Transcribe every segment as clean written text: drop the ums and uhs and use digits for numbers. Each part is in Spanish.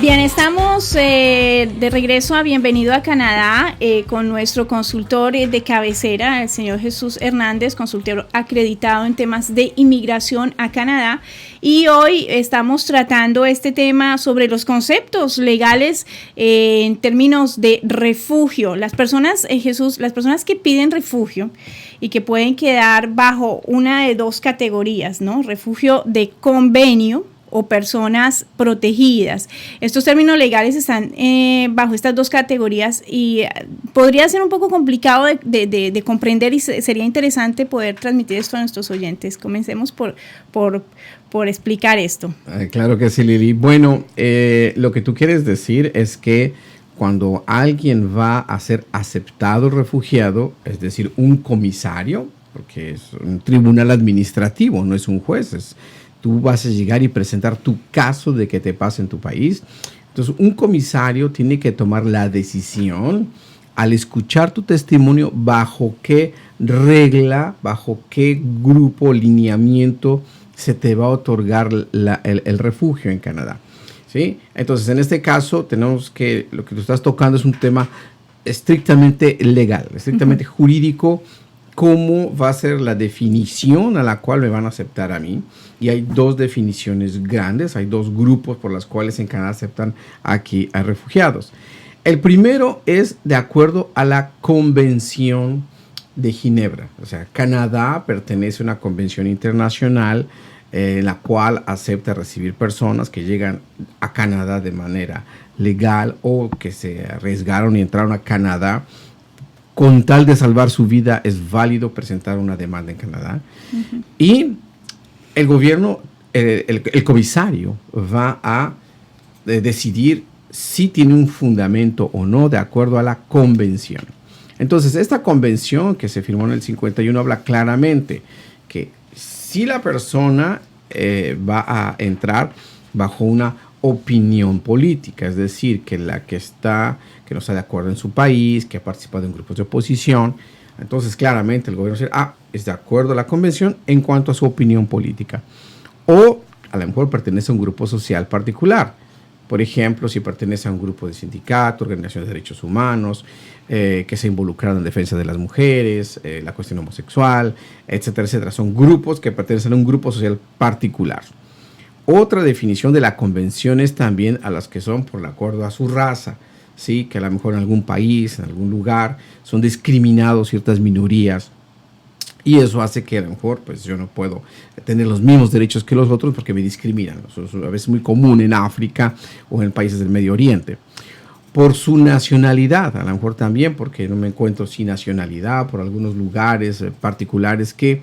Bien, estamos de regreso a Bienvenido a Canadá con nuestro consultor de cabecera, el señor Jesús Hernández, consultor acreditado en temas de inmigración a Canadá. Y hoy estamos tratando este tema sobre los conceptos legales en términos de refugio. Las personas, Jesús, las personas que piden refugio y que pueden quedar bajo una de dos categorías, ¿no? Refugio de convenio o personas protegidas. Estos términos legales están bajo estas dos categorías y podría ser un poco complicado de comprender y sería interesante poder transmitir esto a nuestros oyentes. Comencemos por explicar esto. Claro que sí, Lili. Bueno, lo que tú quieres decir es que cuando alguien va a ser aceptado refugiado, es decir, un comisario, porque es un tribunal administrativo, no es un juez, tú vas a llegar y presentar tu caso de que te pasa en tu país. Entonces, un comisario tiene que tomar la decisión al escuchar tu testimonio bajo qué regla, bajo qué grupo, lineamiento se te va a otorgar el refugio en Canadá. ¿Sí? Entonces, en este caso, tenemos que, lo que tú estás tocando es un tema estrictamente legal, estrictamente jurídico. ¿Cómo va a ser la definición a la cual me van a aceptar a mí? Y hay dos definiciones grandes, hay dos grupos por los cuales en Canadá aceptan aquí a refugiados. El primero es de acuerdo a la Convención de Ginebra. O sea, Canadá pertenece a una convención internacional en la cual acepta recibir personas que llegan a Canadá de manera legal o que se arriesgaron y entraron a Canadá. Con tal de salvar su vida, es válido presentar una demanda en Canadá. Uh-huh. Y el gobierno, el comisario, va a decidir si tiene un fundamento o no de acuerdo a la convención. Entonces, esta convención que se firmó en el 51 habla claramente que si la persona va a entrar bajo una opinión política, es decir, que no está de acuerdo en su país, que ha participado en grupos de oposición, entonces claramente el gobierno dice, es de acuerdo a la convención en cuanto a su opinión política. O a lo mejor pertenece a un grupo social particular. Por ejemplo, si pertenece a un grupo de sindicatos, organizaciones de derechos humanos, que se involucraron en defensa de las mujeres, la cuestión homosexual, etcétera, etcétera. Son grupos que pertenecen a un grupo social particular. Otra definición de la convención es también a las que son por de acuerdo a su raza, ¿sí? Que a lo mejor en algún país, en algún lugar, son discriminados ciertas minorías. Y eso hace que a lo mejor pues, yo no puedo tener los mismos derechos que los otros porque me discriminan. Eso es a veces muy común en África o en países del Medio Oriente. Por su nacionalidad, a lo mejor también porque no me encuentro sin nacionalidad, por algunos lugares particulares que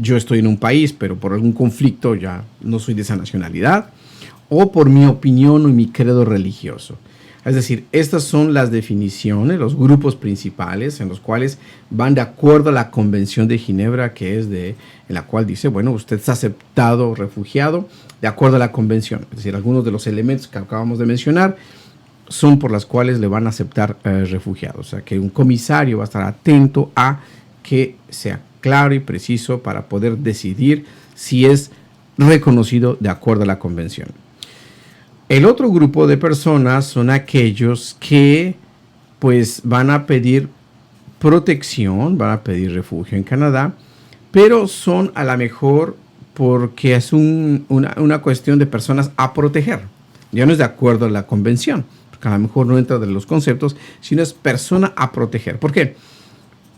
yo estoy en un país, pero por algún conflicto ya no soy de esa nacionalidad, o por mi opinión o mi credo religioso. Es decir, estas son las definiciones, los grupos principales en los cuales van de acuerdo a la Convención de Ginebra, que es en la cual dice, bueno, usted está aceptado refugiado de acuerdo a la Convención. Es decir, algunos de los elementos que acabamos de mencionar son por las cuales le van a aceptar refugiados. O sea, que un comisario va a estar atento a que sea claro y preciso para poder decidir si es reconocido de acuerdo a la Convención. El otro grupo de personas son aquellos que pues van a pedir protección, van a pedir refugio en Canadá, pero son a lo mejor porque es una cuestión de personas a proteger. Ya no es de acuerdo a la convención, porque a lo mejor no entra de los conceptos, sino es persona a proteger. ¿Por qué?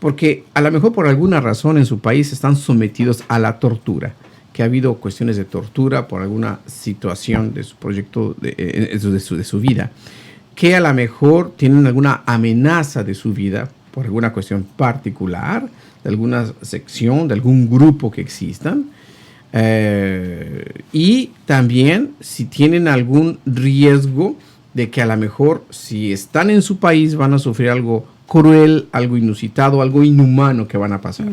Porque a lo mejor por alguna razón en su país están sometidos a la tortura, que ha habido cuestiones de tortura por alguna situación de su proyecto, de su vida, que a lo mejor tienen alguna amenaza de su vida por alguna cuestión particular, de alguna sección, de algún grupo que existan, y también si tienen algún riesgo de que a lo mejor si están en su país van a sufrir algo cruel, algo inusitado, algo inhumano que van a pasar.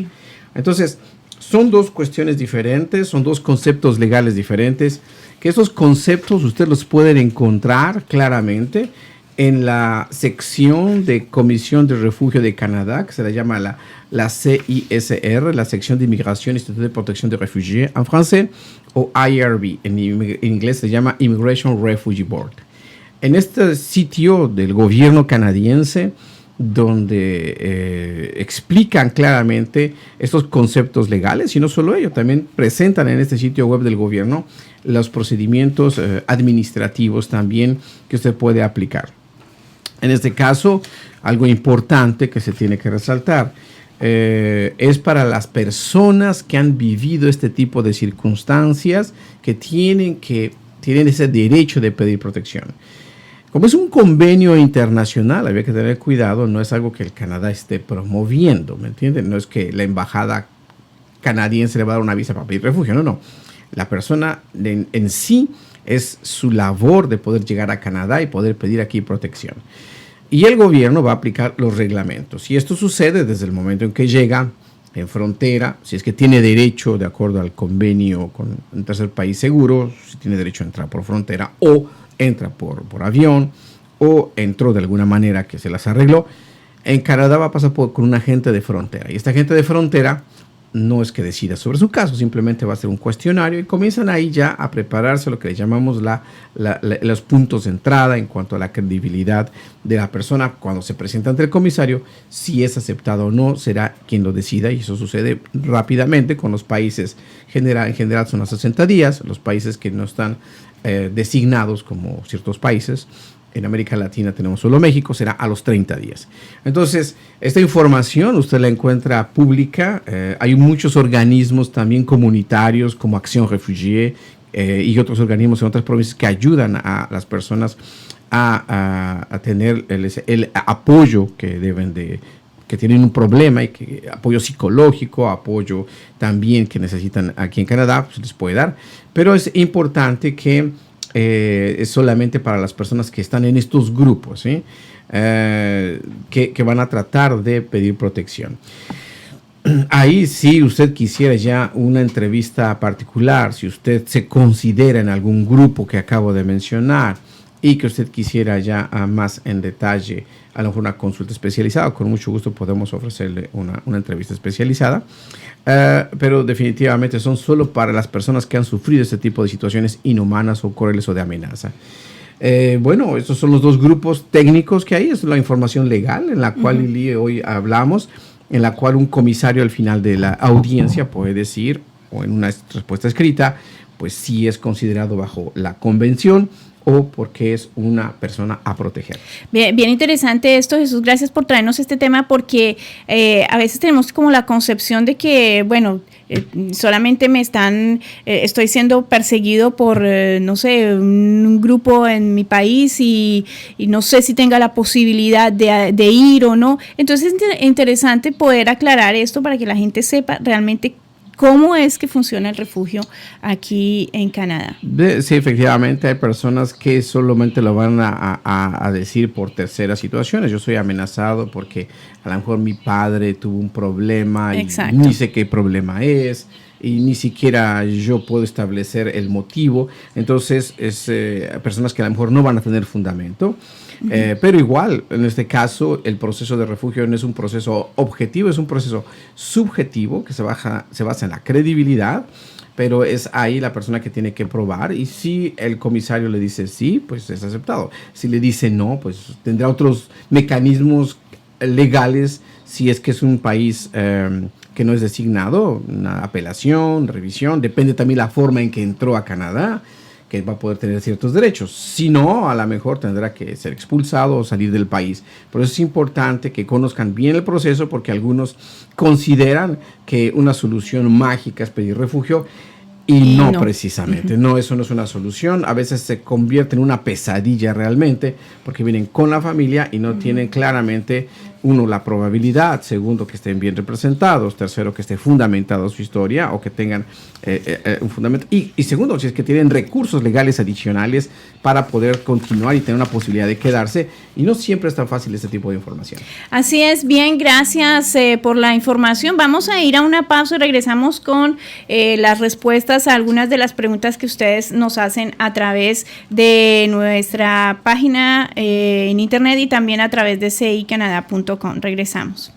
Entonces, son dos cuestiones diferentes, son dos conceptos legales diferentes, que esos conceptos ustedes los pueden encontrar claramente en la sección de Comisión de Refugio de Canadá, que se le llama la CISR, la sección de Inmigración y Instituto de Protección de Refugiés en francés, o IRB, en inglés se llama Immigration Refugee Board. En este sitio del gobierno canadiense, donde explican claramente estos conceptos legales, y no solo ello, también presentan en este sitio web del gobierno los procedimientos administrativos también que usted puede aplicar. En este caso, algo importante que se tiene que resaltar es para las personas que han vivido este tipo de circunstancias, que tienen ese derecho de pedir protección. Como es un convenio internacional, había que tener cuidado, no es algo que el Canadá esté promoviendo, ¿me entienden? No es que la embajada canadiense le va a dar una visa para pedir refugio, no. La persona en sí es su labor de poder llegar a Canadá y poder pedir aquí protección. Y el gobierno va a aplicar los reglamentos. Y esto sucede desde el momento en que llega en frontera, si es que tiene derecho, de acuerdo al convenio con un tercer país seguro, si tiene derecho a entrar por frontera o entra por avión o entró de alguna manera que se las arregló. En Canadá va a pasar con un agente de frontera. Y este agente de frontera no es que decida sobre su caso, simplemente va a hacer un cuestionario y comienzan ahí ya a prepararse lo que le llamamos los puntos de entrada en cuanto a la credibilidad de la persona cuando se presenta ante el comisario. Si es aceptado o no, será quien lo decida, y eso sucede rápidamente con los países. En general son a 60 días, los países que no están designados como ciertos países. En América Latina tenemos solo México, será a los 30 días. Entonces, esta información usted la encuentra pública. Hay muchos organismos también comunitarios como Acción Refugié y otros organismos en otras provincias que ayudan a las personas a tener el apoyo que deben de, que tienen un problema, y que apoyo psicológico, apoyo también que necesitan aquí en Canadá, pues les puede dar. Pero es importante que es solamente para las personas que están en estos grupos, ¿sí? Que van a tratar de pedir protección. Ahí, si usted quisiera ya una entrevista particular, si usted se considera en algún grupo que acabo de mencionar y que usted quisiera ya más en detalle, a lo mejor una consulta especializada, con mucho gusto podemos ofrecerle una entrevista especializada. Pero definitivamente son solo para las personas que han sufrido este tipo de situaciones inhumanas o crueles o de amenaza. Bueno, estos son los dos grupos técnicos que hay. Es la información legal en la cual Lili, hoy hablamos, en la cual un comisario al final de la audiencia puede decir, o en una respuesta escrita, pues si es considerado bajo la convención o porque es una persona a proteger. Bien interesante esto, Jesús. Gracias por traernos este tema, porque a veces tenemos como la concepción de que, bueno, solamente estoy siendo perseguido por, no sé, un grupo en mi país y no sé si tenga la posibilidad de ir o no. Entonces es interesante poder aclarar esto para que la gente sepa realmente ¿cómo es que funciona el refugio aquí en Canadá? Sí, efectivamente hay personas que solamente lo van a decir por terceras situaciones. Yo soy amenazado porque a lo mejor mi padre tuvo un problema y ni sé qué problema es y ni siquiera yo puedo establecer el motivo. Entonces es personas que a lo mejor no van a tener fundamento. Pero igual, en este caso, el proceso de refugio no es un proceso objetivo, es un proceso subjetivo que se basa en la credibilidad, pero es ahí la persona que tiene que probar, y si el comisario le dice sí, pues es aceptado. Si le dice no, pues tendrá otros mecanismos legales, si es que es un país que no es designado, una apelación, revisión, depende también la forma en que entró a Canadá, que va a poder tener ciertos derechos. Si no, a lo mejor tendrá que ser expulsado o salir del país. Por eso es importante que conozcan bien el proceso, porque algunos consideran que una solución mágica es pedir refugio y no precisamente. No, eso no es una solución. A veces se convierte en una pesadilla realmente, porque vienen con la familia y no tienen claramente uno, la probabilidad; segundo, que estén bien representados; tercero, que esté fundamentado su historia o que tengan un fundamento; y segundo, si es que tienen recursos legales adicionales para poder continuar y tener una posibilidad de quedarse. Y no siempre es tan fácil este tipo de información. Así es, bien, gracias por la información. Vamos a ir a una pausa y regresamos con las respuestas a algunas de las preguntas que ustedes nos hacen a través de nuestra página en internet y también a través de cicanada.com. Regresamos.